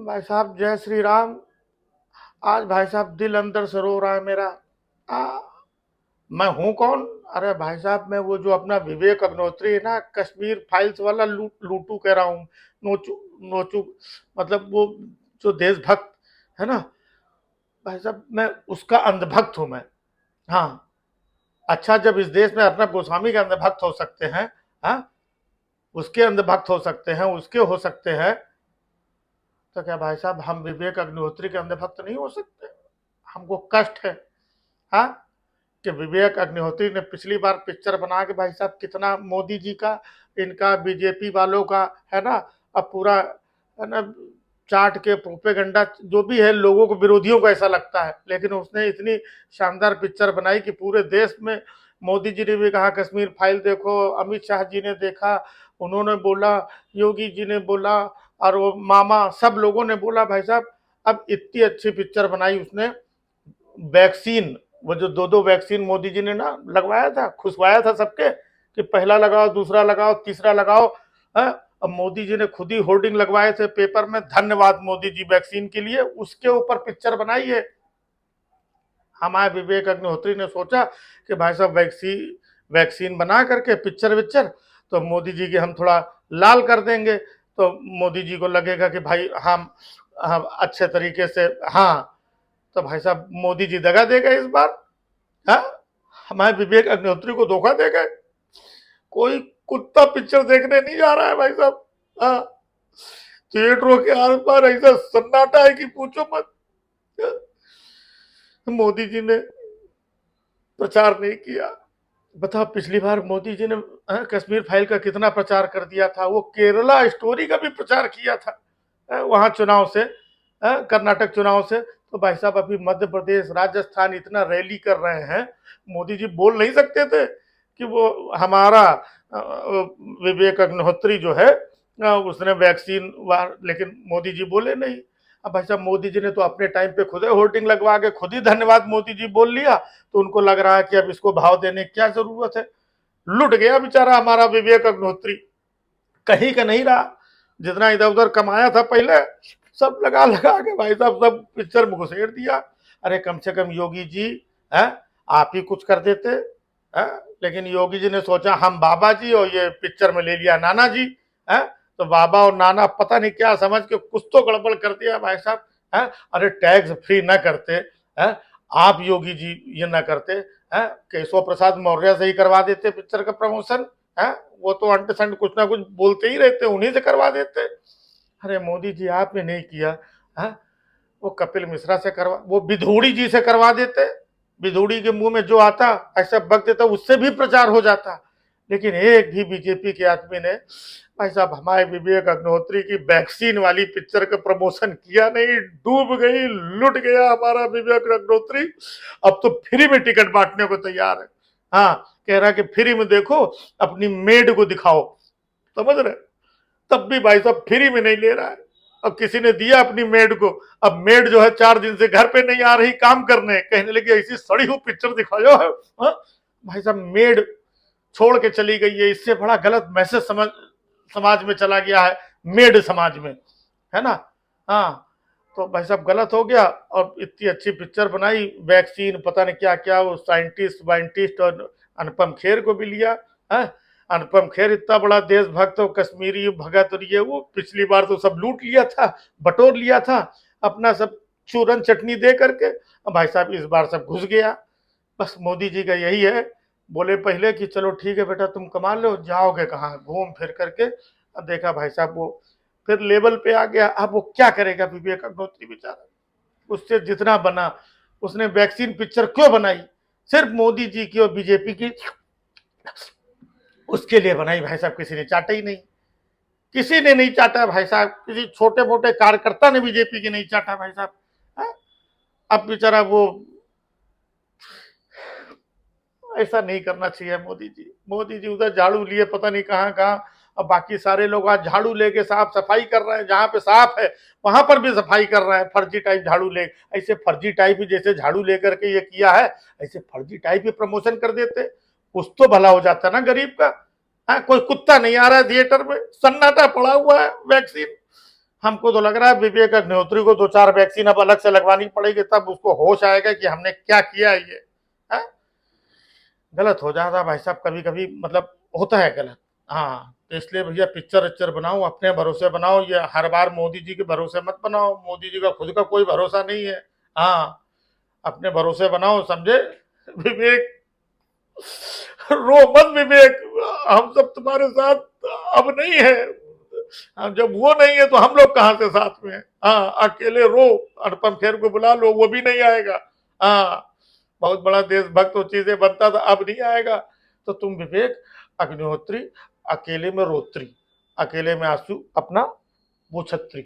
भाई साहब जय श्री राम। आज भाई साहब दिल अंदर से रो रहा है मेरा। आ, मैं हूं कौन? अरे भाई साहब मैं वो जो अपना विवेक अग्निहोत्री है ना, कश्मीर फाइल्स वाला लूटू कह रहा हूँ। नोचू नोचू, मतलब वो जो देशभक्त है ना, भाई साहब मैं उसका अंधभक्त हूं मैं। हाँ। अच्छा, जब इस देश में अर्नब गोस्वामी के अंधभक्त हो सकते हैं, हाँ, उसके अंधभक्त हो सकते हैं, उसके हो सकते हैं, तो क्या भाई साहब हम विवेक अग्निहोत्री के अंधभक्त नहीं हो सकते? हमको कष्ट है, हाँ, कि विवेक अग्निहोत्री ने पिछली बार पिक्चर बना के भाई साहब कितना मोदी जी का, इनका, बीजेपी वालों का, है ना, अब पूरा, है ना, चाट के प्रोपेगंडा जो भी है, लोगों को, विरोधियों को ऐसा लगता है, लेकिन उसने इतनी शानदार पिक्चर बनाई कि पूरे देश में मोदी जी ने भी कहा कश्मीर फाइल देखो, अमित शाह जी ने देखा, उन्होंने बोला, योगी जी ने बोला, और वो मामा, सब लोगों ने बोला भाई साहब। अब इतनी अच्छी पिक्चर बनाई उसने। वैक्सीन, वो जो दो दो वैक्सीन मोदी जी ने ना लगवाया था, खुशवाया था सबके कि पहला लगाओ, दूसरा लगाओ, तीसरा लगाओ, है? अब मोदी जी ने खुद ही होर्डिंग लगवाए थे पेपर में, धन्यवाद मोदी जी वैक्सीन के लिए, उसके ऊपर पिक्चर बनाई है। हमारे विवेक अग्निहोत्री ने सोचा कि भाई साहब वैक्सीन वैक्सीन बना करके पिक्चर विक्चर, तो मोदी जी के हम थोड़ा लाल कर देंगे, तो मोदी जी को लगेगा कि भाई हम अच्छे तरीके से, हाँ, तो भाई साहब मोदी जी दगा देगा इस बार। हाँ, हमारे विवेक अग्निहोत्री को धोखा दे गए। कोई कुत्ता पिक्चर देखने नहीं जा रहा है भाई साहब। हाँ, थिएटरों के आस पास ऐसा सन्नाटा है कि पूछो मत। मोदी जी ने प्रचार नहीं किया। बताओ, पिछली बार मोदी जी ने, कश्मीर फाइल का कितना प्रचार कर दिया था, वो केरला स्टोरी का भी प्रचार किया था, वहां चुनाव से, कर्नाटक चुनाव से। तो भाई साहब अभी मध्य प्रदेश, राजस्थान इतना रैली कर रहे हैं, मोदी जी बोल नहीं सकते थे कि वो हमारा विवेक अग्निहोत्री जो है, उसने वैक्सीन, लेकिन मोदी जी बोले नहीं। अब भाई साहब मोदी जी ने तो अपने टाइम पे खुद ही होर्डिंग लगवा के खुद ही धन्यवाद मोदी जी बोल लिया, तो उनको लग रहा है कि अब इसको भाव देने की क्या जरूरत है। लुट गया बेचारा हमारा विवेक अग्निहोत्री, कहीं का नहीं रहा। जितना इधर उधर कमाया था पहले, सब लगा लगा के भाई साहब सब पिक्चर में घुसेड़ दिया। अरे कम से कम योगी जी, है, आप ही कुछ कर देते, है? लेकिन योगी जी ने सोचा हम बाबा जी, और ये पिक्चर में ले लिया नाना जी, है? तो बाबा और नाना पता नहीं क्या समझ के कुछ तो गड़बड़ कर दिया भाई साहब, है? अरे टैक्स फ्री ना करते, है? आप योगी जी ये ना करते, है? केशव प्रसाद मौर्य से ही करवा देते पिक्चर का प्रमोशन, है? वो तो अंट संट कुछ ना कुछ बोलते ही रहते, उन्हीं से करवा देते। अरे मोदी जी आपने नहीं किया, है? वो कपिल मिश्रा से करवा, वो विधूड़ी जी से करवा देते, विधूड़ी के मुंह में जो आता ऐसा बक देता, उससे भी प्रचार हो जाता। लेकिन एक भी बीजेपी के आदमी ने भाई साहब हमारे विवेक अग्निहोत्री की वैक्सीन वाली पिक्चर का प्रमोशन किया नहीं। डूब गई, लुट गया हमारा विवेक अग्निहोत्री। अब तो फ्री में टिकट बांटने को तैयार है। हाँ, कह रहा कि फ्री में देखो, अपनी मेड को दिखाओ, समझ रहे? तब भी भाई साहब फ्री में नहीं ले रहा है। अब किसी ने दिया अपनी मेड को, अब मेड जो है 4 दिन से घर पे नहीं आ रही काम करने, कहने लगी ऐसी सड़ी हुई पिक्चर दिखाओ है। हाँ? भाई साहब मेड छोड़ के चली गई है, इससे बड़ा गलत मैसेज समाज में चला गया है, मेड समाज में, है ना? हाँ, तो भाई साहब गलत हो गया। और इतनी अच्छी पिक्चर बनाई, वैक्सीन पता नहीं क्या क्या, वो साइंटिस्ट वाइंटिस्ट, और अनुपम खेर को भी लिया है। अनुपम खेर इतना बड़ा देशभक्त और कश्मीरी भगत, और ये वो पिछली बार तो सब लूट लिया था, बटोर लिया था अपना सब, चूरन चटनी दे करके। अब भाई साहब इस बार सब घुस गया। बस मोदी जी का यही है, बोले पहले कि चलो ठीक है बेटा तुम कमा लो, जाओगे कहाँ घूम फिर करके। अब देखा भाई साहब वो फिर लेवल पे आ गया। अब वो क्या करेगा विवेक अग्निहोत्री बेचारा, उससे जितना बना, उसने वैक्सीन पिक्चर क्यों बनाई? सिर्फ मोदी जी की और बीजेपी की, उसके लिए बनाई भाई साहब, किसी ने चाटा ही नहीं। किसी ने नहीं चाटा भाई साहब, किसी छोटे मोटे कार्यकर्ता ने बीजेपी की नहीं चाटा भाई साहब। हाँ? अब बेचारा वो, ऐसा नहीं करना चाहिए मोदी जी। मोदी जी उधर झाड़ू लिए पता नहीं कहाँ कहाँ, अब बाकी सारे लोग आज झाड़ू लेके साफ सफाई कर रहे हैं, जहां पे साफ है वहां पर भी सफाई कर रहे हैं, फर्जी टाइप झाड़ू ले। ऐसे फर्जी टाइप ही जैसे झाड़ू लेकर के ये किया है, ऐसे फर्जी टाइप ही प्रमोशन कर देते, कुछ तो भला हो जाता ना गरीब का। हाँ, कोई कुत्ता नहीं आ रहा है थिएटर में, सन्नाटा पड़ा हुआ है वैक्सीन। हमको तो लग रहा है विवेक अग्निहोत्री को 2-4 वैक्सीन अब अलग से लगवानी पड़ेगी, तब उसको होश आएगा कि हमने क्या किया ये। है? गलत हो जाता है भाई साहब, कभी कभी मतलब होता है गलत। हाँ, तो इसलिए भैया पिक्चर विक्चर बनाओ, अपने भरोसे बनाओ, ये हर बार मोदी जी के भरोसे मत बनाओ, मोदी जी का खुद का कोई भरोसा नहीं है। हाँ, अपने भरोसे बनाओ, समझे? विवेक, रो मत विवेक, हम सब तुम्हारे साथ अब नहीं है। अब जब वो नहीं है तो हम लोग कहां से साथ में हैं? हाँ, अकेले रो, अनुपम खेर को बुला लो, वो भी नहीं आएगा। हाँ, बहुत बड़ा देशभक्त वो चीजें बनता था, अब नहीं आएगा। तो तुम विवेक अग्निहोत्री अकेले में रोत्री, अकेले में आंसू अपना वो छत्री।